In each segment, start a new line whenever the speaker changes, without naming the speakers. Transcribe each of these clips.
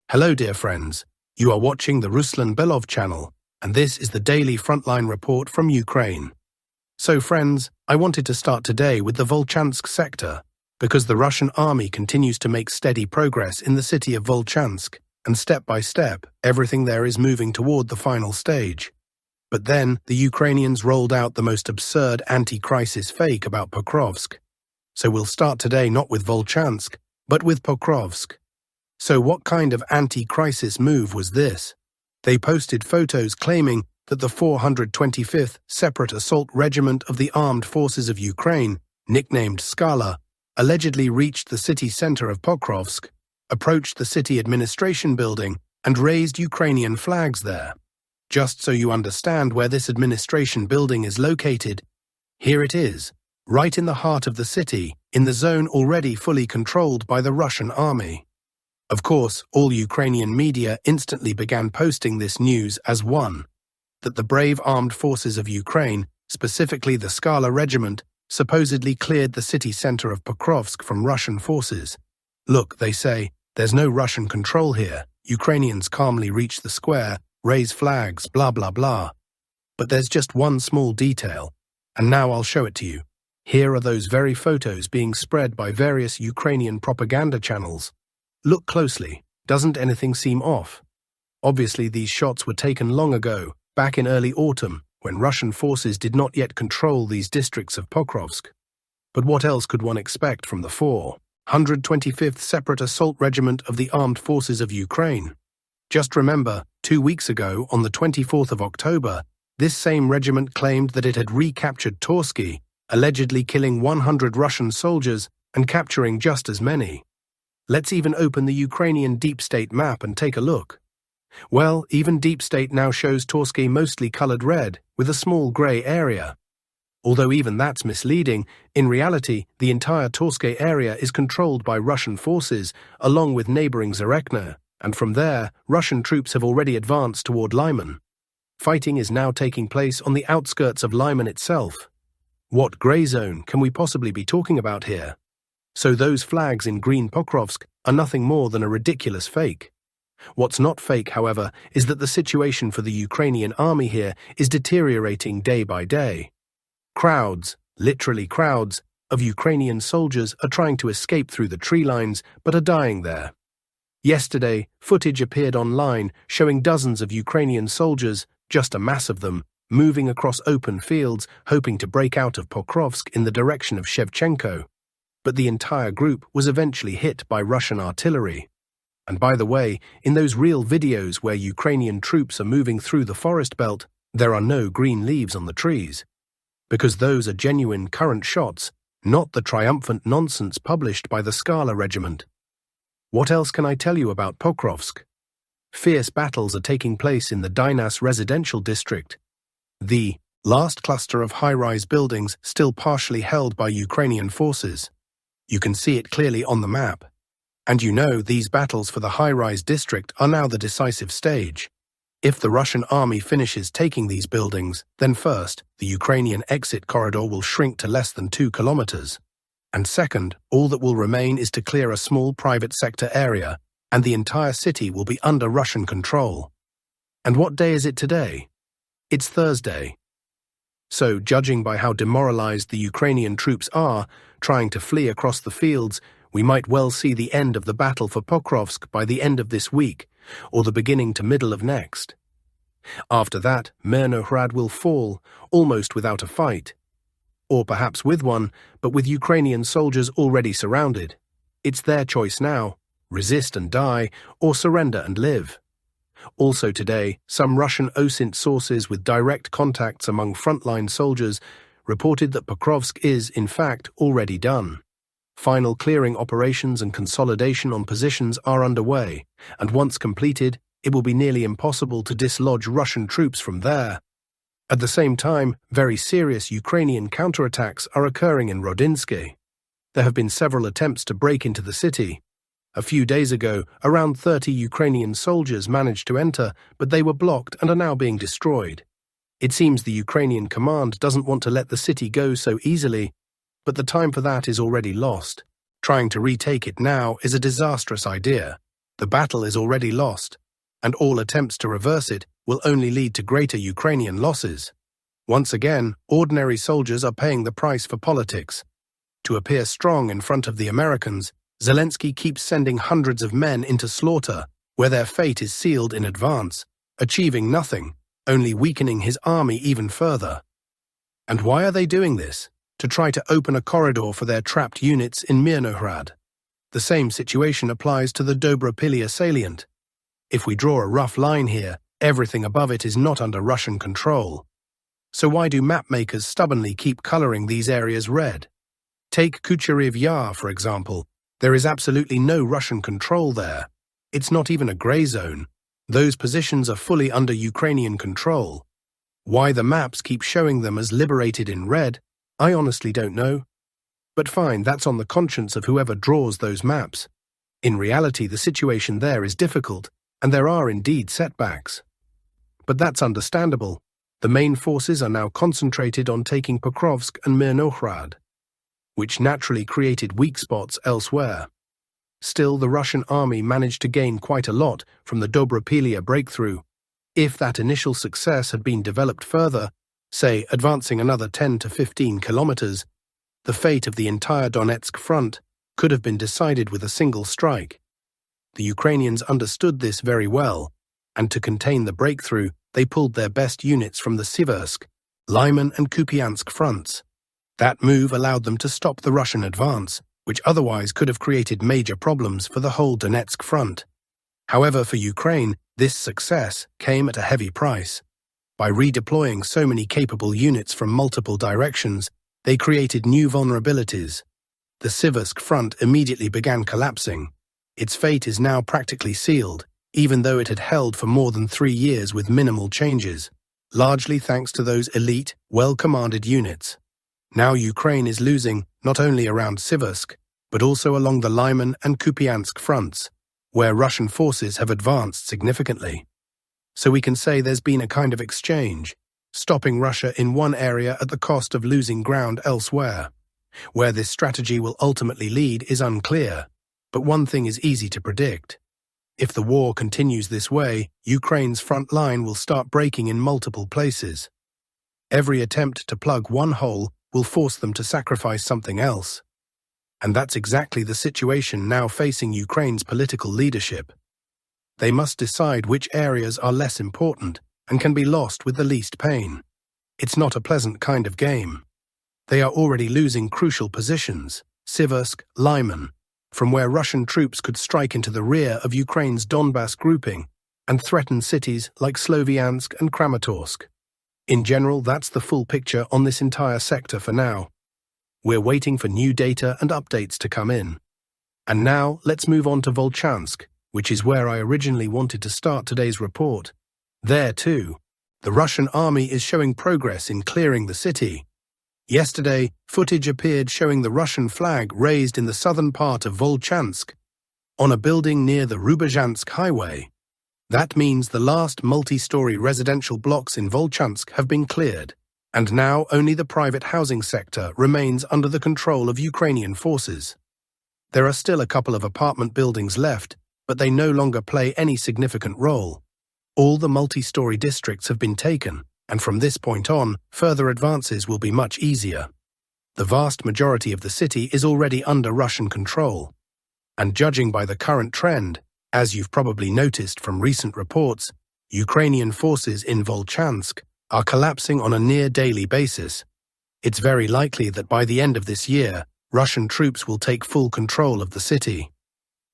Hello, dear friends. You are watching the Ruslan Belov channel, and this is the daily frontline report from Ukraine. So, friends, I wanted to start today with the Volchansk sector, because the Russian army continues to make steady progress in the city of Volchansk, and step by step, everything there is moving toward the final stage. But then, the Ukrainians rolled out the most absurd anti-crisis fake about Pokrovsk. So we'll start today not with Volchansk, but with Pokrovsk. So what kind of anti-crisis move was this? They posted photos claiming that the 425th Separate Assault Regiment of the Armed Forces of Ukraine, nicknamed Skala, allegedly reached the city center of Pokrovsk, approached the city administration building, and raised Ukrainian flags there. Just so you understand where this administration building is located, here it is, right in the heart of the city, in the zone already fully controlled by the Russian army. Of course, all Ukrainian media instantly began posting this news as one, that the brave armed forces of Ukraine, specifically the Skala regiment, supposedly cleared the city center of Pokrovsk from Russian forces. Look, they say, there's no Russian control here. Ukrainians calmly reach the square, raise flags, blah blah blah. But there's just one small detail, and now I'll show it to you. Here are those very photos being spread by various Ukrainian propaganda channels. Look closely. Doesn't anything seem off? Obviously, these shots were taken long ago, back in early autumn, when Russian forces did not yet control these districts of Pokrovsk. But what else could one expect from the 425th Separate Assault Regiment of the Armed Forces of Ukraine? Just remember, 2 weeks ago, on the 24th of October, this same regiment claimed that it had recaptured Torsky, allegedly killing 100 Russian soldiers and capturing just as many. Let's even open the Ukrainian deep state map and take a look. Well, even deep state now shows Torsky mostly colored red, with a small grey area. Although even that's misleading, in reality, the entire Torsky area is controlled by Russian forces, along with neighboring Zarekna, and from there, Russian troops have already advanced toward Lyman. Fighting is now taking place on the outskirts of Lyman itself. What grey zone can we possibly be talking about here? So those flags in green Pokrovsk are nothing more than a ridiculous fake. What's not fake, however, is that the situation for the Ukrainian army here is deteriorating day by day. Crowds, literally crowds, of Ukrainian soldiers are trying to escape through the tree lines but are dying there. Yesterday, footage appeared online showing dozens of Ukrainian soldiers, just a mass of them, moving across open fields, hoping to break out of Pokrovsk in the direction of Shevchenko. But the entire group was eventually hit by Russian artillery. And by the way, in those real videos where Ukrainian troops are moving through the forest belt, there are no green leaves on the trees. Because those are genuine current shots, not the triumphant nonsense published by the Skala regiment. What else can I tell you about Pokrovsk? Fierce battles are taking place in the Dynas residential district, the last cluster of high-rise buildings still partially held by Ukrainian forces. You can see it clearly on the map. And you know these battles for the high-rise district are now the decisive stage. If the Russian army finishes taking these buildings, then first, the Ukrainian exit corridor will shrink to less than 2 kilometers. And second, all that will remain is to clear a small private sector area, and the entire city will be under Russian control. And what day is it today? It's Thursday. So, judging by how demoralized the Ukrainian troops are, trying to flee across the fields, we might well see the end of the battle for Pokrovsk by the end of this week, or the beginning to middle of next. After that, Mirnohrad will fall, almost without a fight. Or perhaps with one, but with Ukrainian soldiers already surrounded. It's their choice now, resist and die, or surrender and live. Also today, some Russian OSINT sources with direct contacts among frontline soldiers reported that Pokrovsk is, in fact, already done. Final clearing operations and consolidation on positions are underway, and once completed, it will be nearly impossible to dislodge Russian troops from there. At the same time, very serious Ukrainian counterattacks are occurring in Rodinsky. There have been several attempts to break into the city. A few days ago, around 30 Ukrainian soldiers managed to enter, but they were blocked and are now being destroyed. It seems the Ukrainian command doesn't want to let the city go so easily, but the time for that is already lost. Trying to retake it now is a disastrous idea. The battle is already lost, and all attempts to reverse it will only lead to greater Ukrainian losses. Once again, ordinary soldiers are paying the price for politics. To appear strong in front of the Americans, Zelensky keeps sending hundreds of men into slaughter, where their fate is sealed in advance, achieving nothing, only weakening his army even further. And why are they doing this? To try to open a corridor for their trapped units in Mirnohrad. The same situation applies to the Dobropilya salient. If we draw a rough line here, everything above it is not under Russian control. So why do mapmakers stubbornly keep coloring these areas red? Take Kucheriv Yar, for example. There is absolutely no Russian control there. It's not even a grey zone. Those positions are fully under Ukrainian control. Why the maps keep showing them as liberated in red, I honestly don't know. But fine, that's on the conscience of whoever draws those maps. In reality, the situation there is difficult, and there are indeed setbacks. But that's understandable. The main forces are now concentrated on taking Pokrovsk and Mirnohrad, which naturally created weak spots elsewhere. Still, the Russian army managed to gain quite a lot from the Dobropilya breakthrough. If that initial success had been developed further, say advancing another 10 to 15 kilometers, the fate of the entire Donetsk front could have been decided with a single strike. The Ukrainians understood this very well, and to contain the breakthrough, they pulled their best units from the Siversk, Lyman and Kupiansk fronts. That move allowed them to stop the Russian advance, which otherwise could have created major problems for the whole Donetsk front. However, for Ukraine, this success came at a heavy price. By redeploying so many capable units from multiple directions, they created new vulnerabilities. The Siversk front immediately began collapsing. Its fate is now practically sealed, even though it had held for more than 3 years with minimal changes, largely thanks to those elite, well-commanded units. Now Ukraine is losing not only around Siversk, but also along the Lyman and Kupiansk fronts, where Russian forces have advanced significantly. So we can say there's been a kind of exchange, stopping Russia in one area at the cost of losing ground elsewhere. Where this strategy will ultimately lead is unclear, but one thing is easy to predict. If the war continues this way, Ukraine's front line will start breaking in multiple places. Every attempt to plug one hole will force them to sacrifice something else. And that's exactly the situation now facing Ukraine's political leadership. They must decide which areas are less important and can be lost with the least pain. It's not a pleasant kind of game. They are already losing crucial positions, Siversk, Lyman, from where Russian troops could strike into the rear of Ukraine's Donbass grouping and threaten cities like Sloviansk and Kramatorsk. In general, that's the full picture on this entire sector for now. We're waiting for new data and updates to come in. And now, let's move on to Volchansk, which is where I originally wanted to start today's report. There, too, the Russian army is showing progress in clearing the city. Yesterday, footage appeared showing the Russian flag raised in the southern part of Volchansk, on a building near the Vovchansk highway. That means the last multi-story residential blocks in Volchansk have been cleared, and now only the private housing sector remains under the control of Ukrainian forces. There are still a couple of apartment buildings left, but they no longer play any significant role. All the multi-story districts have been taken, and from this point on, further advances will be much easier. The vast majority of the city is already under Russian control. And judging by the current trend, as you've probably noticed from recent reports, Ukrainian forces in Volchansk are collapsing on a near-daily basis. It's very likely that by the end of this year, Russian troops will take full control of the city,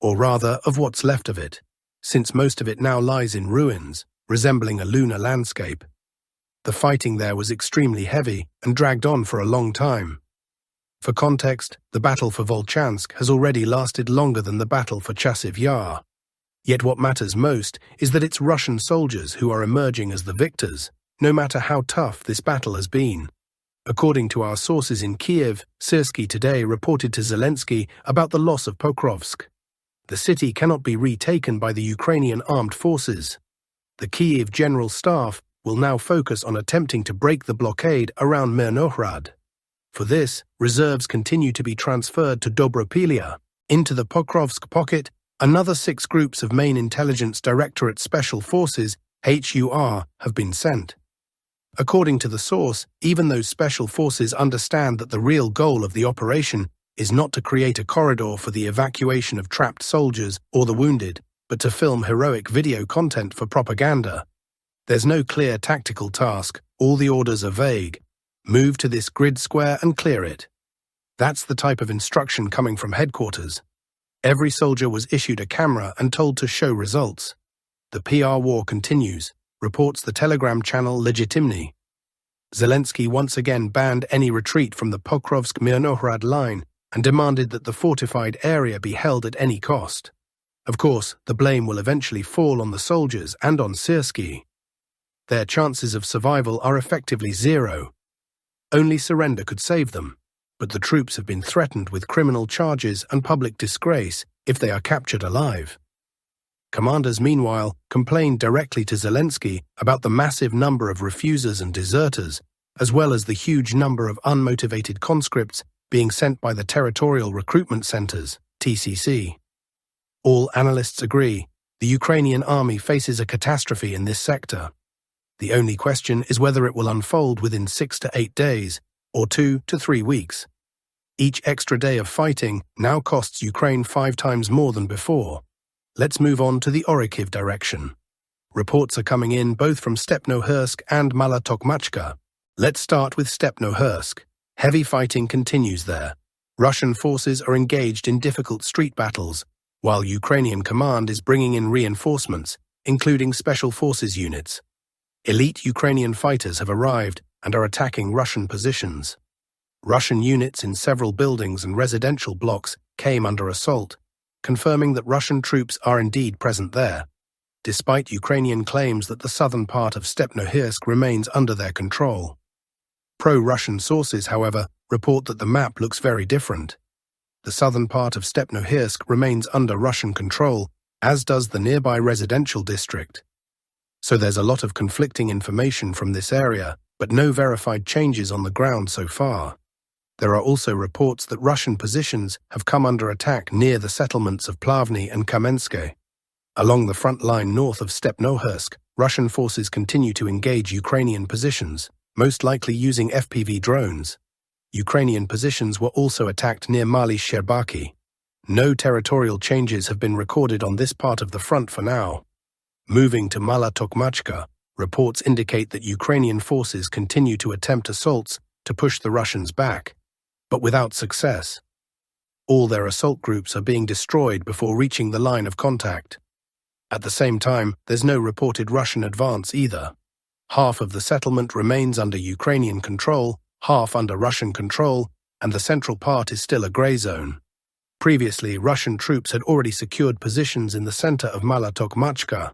or rather of what's left of it, since most of it now lies in ruins, resembling a lunar landscape. The fighting there was extremely heavy and dragged on for a long time. For context, the battle for Volchansk has already lasted longer than the battle for Chasiv Yar. Yet what matters most is that it's Russian soldiers who are emerging as the victors, no matter how tough this battle has been. According to our sources in Kiev, Syrsky today reported to Zelensky about the loss of Pokrovsk. The city cannot be retaken by the Ukrainian armed forces. The Kiev General Staff will now focus on attempting to break the blockade around Mirnohrad. For this, reserves continue to be transferred to Dobropilya, into the Pokrovsk pocket, Another 6 groups of Main Intelligence Directorate Special Forces, HUR, have been sent. According to the source, even those special forces understand that the real goal of the operation is not to create a corridor for the evacuation of trapped soldiers or the wounded, but to film heroic video content for propaganda. There's no clear tactical task, all the orders are vague. Move to this grid square and clear it. That's the type of instruction coming from headquarters. Every soldier was issued a camera and told to show results. The PR war continues, reports the Telegram channel Legitimny. Zelensky once again banned any retreat from the Pokrovsk-Mirnohrad line and demanded that the fortified area be held at any cost. Of course, the blame will eventually fall on the soldiers and on Sirsky. Their chances of survival are effectively zero. Only surrender could save them, but the troops have been threatened with criminal charges and public disgrace if they are captured alive. Commanders, meanwhile, complained directly to Zelensky about the massive number of refusers and deserters, as well as the huge number of unmotivated conscripts being sent by the Territorial Recruitment Centers, TCC. All analysts agree, the Ukrainian army faces a catastrophe in this sector. The only question is whether it will unfold within 6 to 8 days, or 2 to 3 weeks. Each extra day of fighting now costs Ukraine 5 times more than before. Let's move on to the Oriciv direction. Reports are coming in both from Stepnohursk and Malotokmachka. Let's start with Stepnohursk. Heavy fighting continues there. Russian forces are engaged in difficult street battles, while Ukrainian command is bringing in reinforcements, including special forces units. Elite Ukrainian fighters have arrived and are attacking Russian positions. Russian units in several buildings and residential blocks came under assault, confirming that Russian troops are indeed present there, despite Ukrainian claims that the southern part of Stepnohursk remains under their control. Pro-Russian sources, however, report that the map looks very different. The southern part of Stepnohursk remains under Russian control, as does the nearby residential district. So there's a lot of conflicting information from this area, but no verified changes on the ground so far. There are also reports that Russian positions have come under attack near the settlements of Plavny and Kamenske. Along the front line north of Stepnohursk, Russian forces continue to engage Ukrainian positions, most likely using FPV drones. Ukrainian positions were also attacked near Mali Sherbaki. No territorial changes have been recorded on this part of the front for now. Moving to Malotokmachka, reports indicate that Ukrainian forces continue to attempt assaults to push the Russians back, but without success. All their assault groups are being destroyed before reaching the line of contact. At the same time, there's no reported Russian advance either. Half of the settlement remains under Ukrainian control, half under Russian control, and the central part is still a grey zone. Previously, Russian troops had already secured positions in the center of Malotokmachka.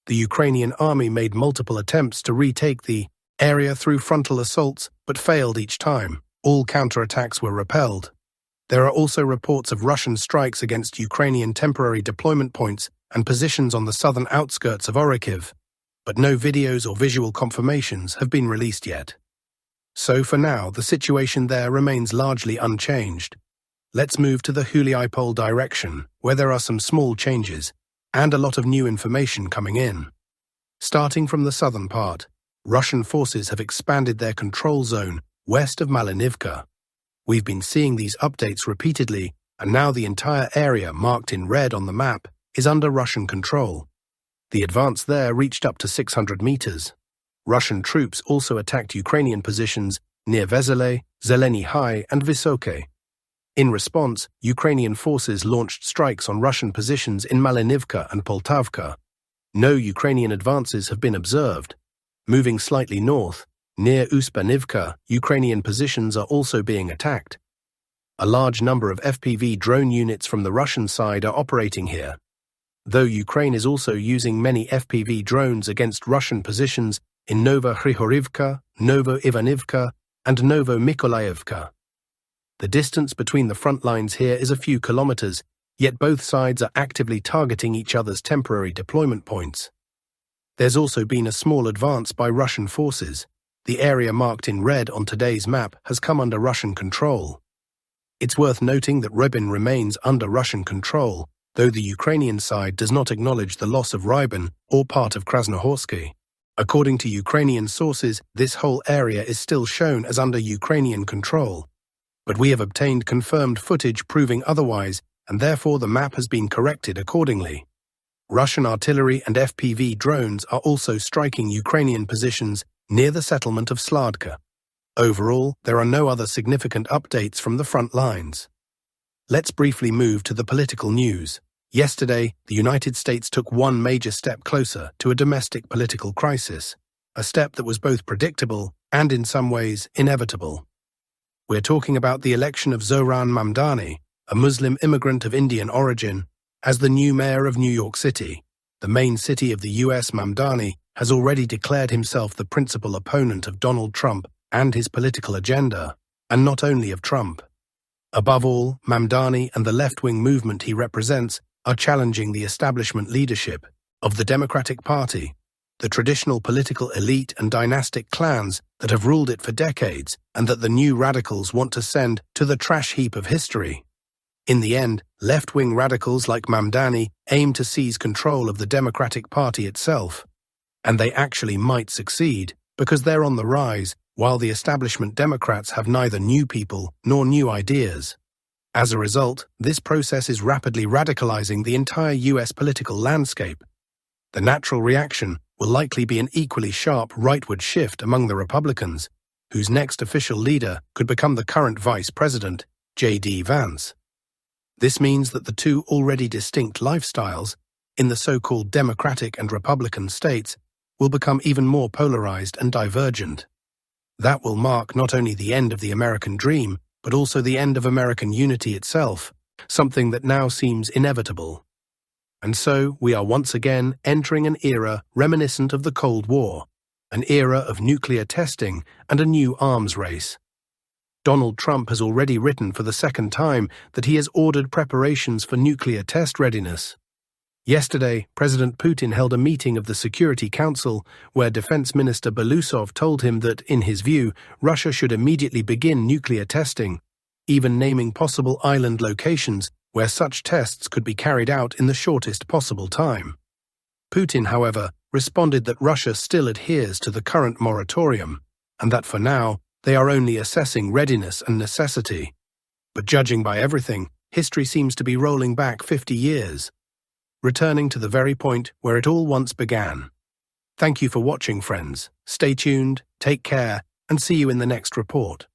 The Ukrainian army made multiple attempts to retake the area through frontal assaults, but failed each time. All counterattacks were repelled. There are also reports of Russian strikes against Ukrainian temporary deployment points and positions on the southern outskirts of Oriciv, but no videos or visual confirmations have been released yet. So for now, the situation there remains largely unchanged. Let's move to the Julipole direction, where there are some small changes and a lot of new information coming in. Starting from the southern part, Russian forces have expanded their control zone west of Malinivka. We've been seeing these updates repeatedly, and now the entire area marked in red on the map is under Russian control. The advance there reached up to 600 meters. Russian troops also attacked Ukrainian positions near Vezele, Zeleny High, and Vysoke. In response, Ukrainian forces launched strikes on Russian positions in Malinivka and Poltavka. No Ukrainian advances have been observed. Moving slightly north, near Uspanivka, Ukrainian positions are also being attacked. A large number of FPV drone units from the Russian side are operating here. Though Ukraine is also using many FPV drones against Russian positions in Novo-Hrihorivka, Novo-Ivanivka, and Novo-Mykolaievka. The distance between the front lines here is a few kilometers, yet both sides are actively targeting each other's temporary deployment points. There's also been a small advance by Russian forces. The area marked in red on today's map has come under Russian control. It's worth noting that Rebin remains under Russian control, though the Ukrainian side does not acknowledge the loss of Rybin or part of Krasnohorsky. According to Ukrainian sources, this whole area is still shown as under Ukrainian control. But we have obtained confirmed footage proving otherwise, and therefore the map has been corrected accordingly. Russian artillery and FPV drones are also striking Ukrainian positions near the settlement of Sladka. Overall, there are no other significant updates from the front lines. Let's briefly move to the political news. Yesterday, the United States took one major step closer to a domestic political crisis, a step that was both predictable and in some ways inevitable. We're talking about the election of Zoran Mamdani, a Muslim immigrant of Indian origin, as the new mayor of New York City. The main city of the US. Mamdani has already declared himself the principal opponent of Donald Trump and his political agenda, and not only of Trump. Above all, Mamdani and the left-wing movement he represents are challenging the establishment leadership of the Democratic Party, the traditional political elite and dynastic clans that have ruled it for decades and that the new radicals want to send to the trash heap of history. In the end, left-wing radicals like Mamdani aim to seize control of the Democratic Party itself, and they actually might succeed because they're on the rise, while the establishment Democrats have neither new people nor new ideas. As a result, this process is rapidly radicalizing the entire US political landscape. The natural reaction will likely be an equally sharp rightward shift among the Republicans, whose next official leader could become the current Vice President, J.D. Vance. This means that the two already distinct lifestyles in the so-called Democratic and Republican states will become even more polarized and divergent. That will mark not only the end of the American dream, but also the end of American unity itself, something that now seems inevitable. And so we are once again entering an era reminiscent of the Cold War, an era of nuclear testing and a new arms race. Donald Trump has already written for the second time that he has ordered preparations for nuclear test readiness. Yesterday, President Putin held a meeting of the Security Council where Defense Minister Belousov told him that, in his view, Russia should immediately begin nuclear testing, even naming possible island locations where such tests could be carried out in the shortest possible time. Putin, however, responded that Russia still adheres to the current moratorium, and that for now, they are only assessing readiness and necessity. But judging by everything, history seems to be rolling back 50 years. Returning to the very point where it all once began. Thank you for watching, friends. Stay tuned, take care, and see you in the next report.